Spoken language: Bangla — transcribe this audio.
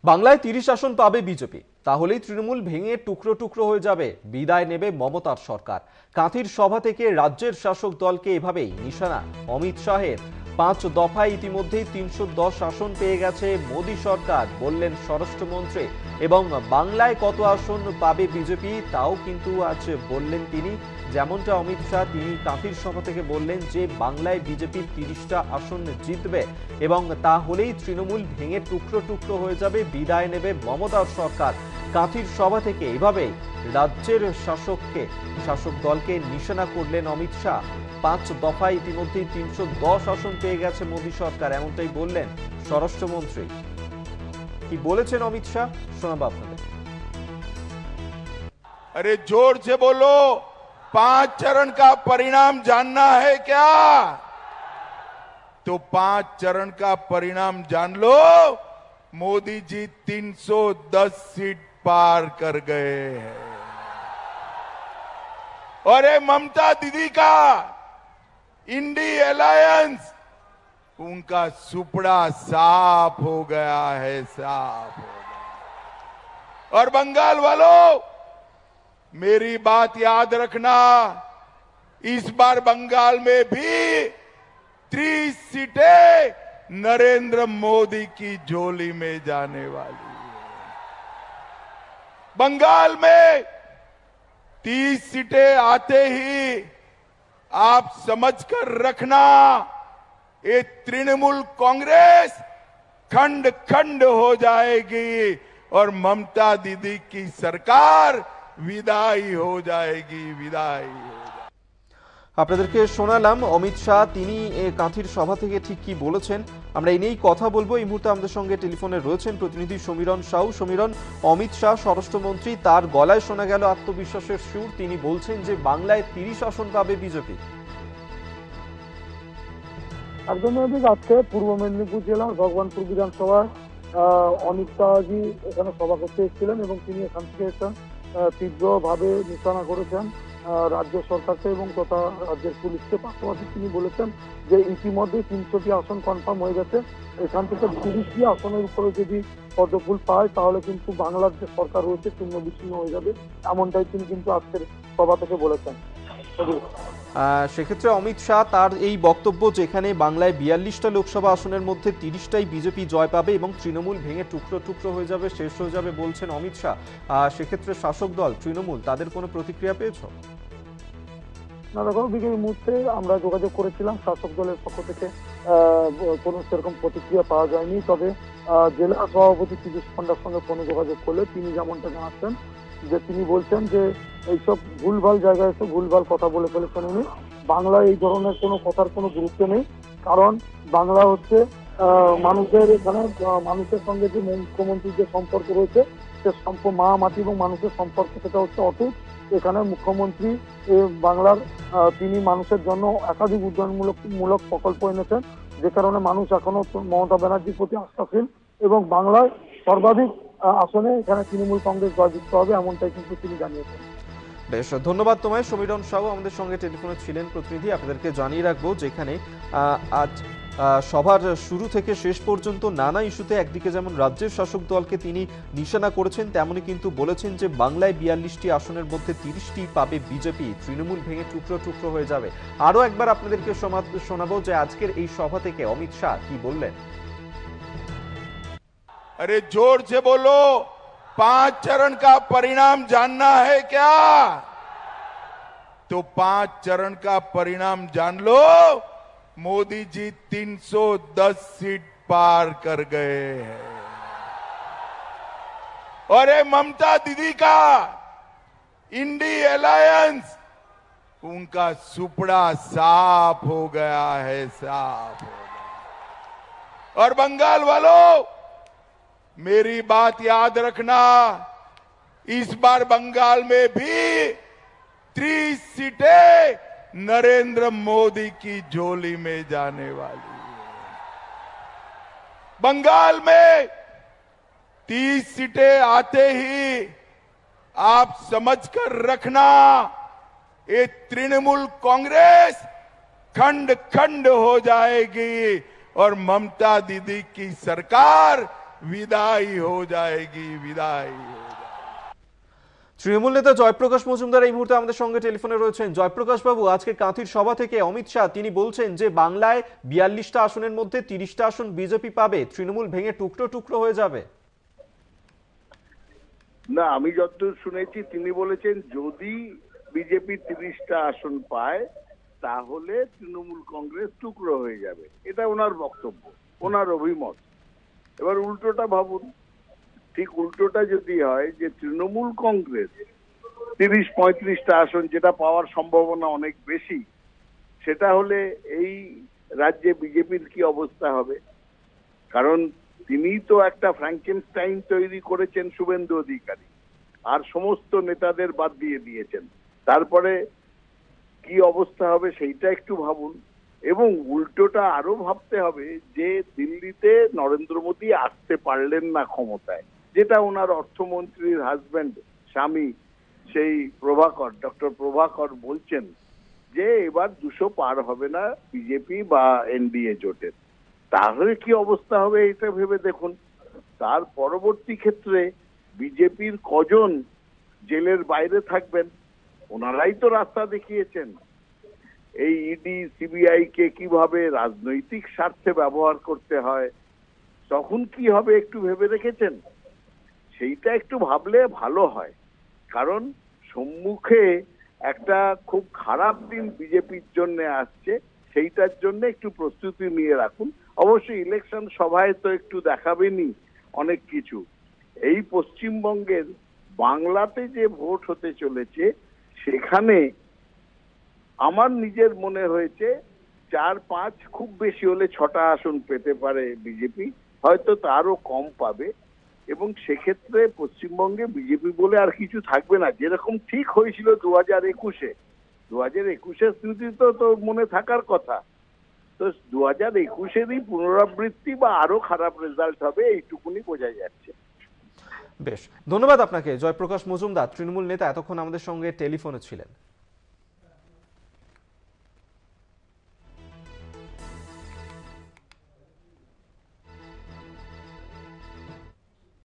বাংলায় ৩০ আসন পাবে বিজেপি, তাহলেই তৃণমূল ভেঙে টুকরো টুকরো হয়ে যাবে, বিদায় নেবে মমতার সরকার। কাঁথির সভা থেকে রাজ্যের শাসক দলকে এভাবেই নিশানা অমিত শাহের। ৫ দফায় ইতিমধ্যেই ৩১০ আসন পেয়ে গেছে মোদী সরকার, বললেন স্বরাষ্ট্রমন্ত্রী। এবং বাংলায় কত আসন পাবে বিজেপি তাও কিন্তু আজ বললেন তিনি। যেমনটা অমিত শাহ তিনি কাঁথির সভা থেকে বললেন যে বাংলায় বিজেপির ৩০টা আসন জিতবে এবং তা হলেই তৃণমূল ভেঙে টুকরো টুকরো হয়ে যাবে, বিদায় নেবে মমতার সরকার। কাঁথির সভা থেকে এভাবে রাজ্যের শাসক দলকে নিশানা করলেন অমিত শাহ। ৫ দফায় ইতিমধ্যেই ৩১০ আসন পেয়ে গেছে মোদী সরকার, এমনটাই বললেন স্বরাষ্ট্রমন্ত্রী। কি বলেছেন অমিত শাহ শোনাবো আপনাদের। अरे जोर से बोलो, 5 चरण का परिणाम जानना है क्या? तो 5 चरण का परिणाम जान लो। मोदी जी 310 सीट पार कर गए हैं और ये ममता दीदी का इंडी अलायंस, उनका सुपड़ा साफ हो गया है, साफ हो गया। और बंगाल वालों, मेरी बात याद रखना, इस बार बंगाल में भी 30 सीटें नरेंद्र मोदी की झोली में जाने वाली है। बंगाल में 30 सीटें आते ही आप समझकर रखना, ये तृणमूल कांग्रेस खंड खंड हो जाएगी और ममता दीदी की सरकार विदाई हो जाएगी, विदाई हो जाएगी। আপনাদেরকে শোনালাম অমিত শাহ তিনি কাঁথির সভা থেকে ঠিক কি বলেছেন, আমরা এই নিয়েই কথা বলবো। এই মুহূর্তে আমাদের সঙ্গে টেলিফোনে রয়েছেন প্রতিনিধি সমীরণ সাউ। সমীরণ, অমিত শাহ স্বরাষ্ট্রমন্ত্রী, তার গলায় শোনা গেল আত্মবিশ্বাসের সুর। তিনি বলছেন যে বাংলায় ৩০ আসন পাবে বিজেপি। একদম আজকে পূর্ব মেদিনীপুর জেলার ভগবানপুর বিধানসভায় অমিত শাহজি এখানে সভা করতে এসেছিলেন এবং তিনি এখান থেকে তীব্রভাবে নিশানা করেছেন রাজ্য সরকারকে এবং তথা রাজ্যের পুলিশকে। পাশাপাশি তিনি বলেছেন যে ইতিমধ্যে ৩০০টি আসন কনফার্ম হয়ে গেছে, এখান থেকে ৩০টি আসনের উপরে যদি পদ্মফুল পায় তাহলে কিন্তু বাংলার যে সরকার রয়েছে ছিন্ন বিচ্ছিন্ন হয়ে যাবে, এমনটাই তিনি কিন্তু আজকের সভা থেকে বলেছেন। সেক্ষেত্রে অমিত শাহ তার এই বক্তব্য যেখানে বাংলায় ৪২টা লোকসভা আসনের মধ্যে ৩০টাই বিজেপি জয় পাবে এবং তৃণমূল ভেঙে টুকরো টুকরো হয়ে যাবে, শেষ হয়ে যাবে বলছেন অমিত শাহ। সেক্ষেত্রে শাসক দল তৃণমূল তাদের কোনো প্রতিক্রিয়া পেয়েছ? না দেখো, বিকেল মুহূর্তে আমরা যোগাযোগ করেছিলাম, শাসক দলের পক্ষ থেকে কোনো সেরকম প্রতিক্রিয়া পাওয়া যায়নি। তবে জেলা সভাপতি পীযূষ পান্ডার সঙ্গে ফোনে যোগাযোগ করলে তিনি যেমনটা জানাচ্ছেন যে তিনি বলছেন যে এইসব ভুলভাল জায়গায় এসে ভুলভাল কথা বলে ফেলেছেন উনি। বাংলায় এই ধরনের কোনো কথার কোনো গুরুত্ব নেই, কারণ বাংলা হচ্ছে মানুষের, এখানে মানুষের সঙ্গে যে মুখ্যমন্ত্রীর যে সম্পর্ক রয়েছে সে মা মাটি এবং মানুষের সম্পর্ক সেটা হচ্ছে অটুট। এখানে মুখ্যমন্ত্রী বাংলার তিনি মানুষের জন্য একাধিক উন্নয়নমূলক প্রকল্প এনেছেন, যে কারণে মানুষ এখনো মমতা ব্যানার্জির প্রতি আস্থাশীল এবং বাংলায় সর্বাধিক আসনে এখানে তৃণমূল কংগ্রেস জয়যুক্ত হবে, এমনটাই কিন্তু তিনি জানিয়েছেন। বেশ, ধন্যবাদ তোমায় সমীরণ সাহু, আমাদের সঙ্গে টেলিফোনে ছিলেন প্রতিনিধি। আপনাদেরকে জানিয়ে রাখবো যেখানে আজ সভার শুরু থেকে শেষ পর্যন্ত নানা ইস্যুতে একদিকে যেমন রাজ্যের শাসক দলকে তিনি নিশানা করেছেন, তেমনই কিন্তু বলেছেন যে বাংলায় ৪২টি আসনের মধ্যে ৩০টি পাবে বিজেপি, তৃণমূল ভেঙে টুকরো টুকরো হয়ে যাবে। আরো একবার আপনাদেরকে শোনাবো যে আজকের এই সভা থেকে অমিত শাহ কি বললেন। अरे जोर से बोलो, 5 चरण का परिणाम जानना है क्या? तो 5 चरण का परिणाम जान लो। मोदी जी 310 सीट पार कर गए हैं और ये ममता दीदी का इंडी अलायंस, उनका सुपड़ा साफ हो गया है, साफ हो गया। और बंगाल वालों, मेरी बात याद रखना, इस बार बंगाल में भी 30 सीटें नरेंद्र मोदी की झोली में जाने वाली है। बंगाल में 30 सीटें आते ही आप समझकर रखना, ये तृणमूल कांग्रेस खंड खंड हो जाएगी और ममता दीदी की सरकार विदाई हो जाएगी, विदाई हो जाएगी। তৃণমূল নেতা জয়প্রকাশ মজুমদার এই মুহূর্তে আমাদের সঙ্গে টেলিফোনে রয়েছেন। জয়প্রকাশ বাবু, আজকে কাঁথির সভা থেকে অমিত শাহ তিনি বলছেন যে বাংলায় ৪২টা আসনের মধ্যে ৩০টা আসন বিজেপি পাবে, তৃণমূল ভেঙে টুকরো টুকরো হয়ে যাবে। না, আমি যতদূর শুনেছি তিনি বলেছেন যদি বিজেপি ৩০টা আসন পায় তাহলে তৃণমূল কংগ্রেস টুকরো হয়ে যাবে। এটা ওনার বক্তব্য, ওনার অভিমত। এবার উল্টোটা ভাবুন, ঠিক উল্টোটা যদি হয় যে তৃণমূল কংগ্রেস ৩০-৩৫টা আসন, যেটা পাওয়ার সম্ভাবনা অনেক বেশি, সেটা হলে এই রাজ্যে বিজেপির কি অবস্থা হবে? কারণ তিনি তো একটা ফ্র্যাঙ্কেনস্টাইন তৈরি করেছেন শুভেন্দু অধিকারী, আর সমস্ত নেতাদের বাদ দিয়ে দিয়েছেন। তারপরে কি অবস্থা হবে সেইটা একটু ভাবুন। এবং উল্টোটা আরো ভাবতে হবে যে দিল্লিতে নরেন্দ্র মোদী আসতে পারলেন না ক্ষমতায়, যেটা ওনার অর্থমন্ত্রীর হাজবেন্ড স্বামী সেই ডক্টর প্রভাকর বলছেন যে এবার ২০০ পার হবে না বিজেপি বা এনডিএ জোটের। তাহলে কি অবস্থা হবে এটা ভেবে দেখুন। তার পরবর্তী ক্ষেত্রে বিজেপির কজন জেলের বাইরে থাকবেন? ওনারাই তো রাস্তা দেখিয়েছেন এই ইডি সিবিআই কে কিভাবে রাজনৈতিক স্বার্থে ব্যবহার করতে হয়। তখন কি হবে একটু ভেবে রেখেছেন? সেইটা একটু ভাবলে ভালো হয়। কারণ সম্মুখে একটা খুব খারাপ দিন বিজেপির জন্য আসছে, সেইটার জন্য একটু প্রস্তুতি নিয়ে রাখুন। অবশ্যই ইলেকশন সভায় তো একটু দেখাবেনই অনেক কিছু। এই পশ্চিমবঙ্গের বাংলাতে যে ভোট হতে চলেছে সেখানে আমার নিজের মনে হয়েছে ৪-৫, খুব বেশি হলে ৬টা আসন পেতে পারে বিজেপি, হয়তো তারও কম পাবে। এবং সেক্ষেত্রে পশ্চিমবঙ্গে বিজেপি বলে আর কিছু থাকবে না, যেরকম ঠিক হয়েছিল 2021-এ। 2021-এর স্মৃতি তো মনে থাকার কথা। তো 2021-এরই পুনরাবৃত্তি বা আরো খারাপ রেজাল্ট হবে, এইটুকুনি বোঝা যাচ্ছে। বেশ, ধন্যবাদ আপনাকে জয়প্রকাশ মজুমদার, তৃণমূল নেতা, এতক্ষণ আমাদের সঙ্গে টেলিফোনে ছিলেন।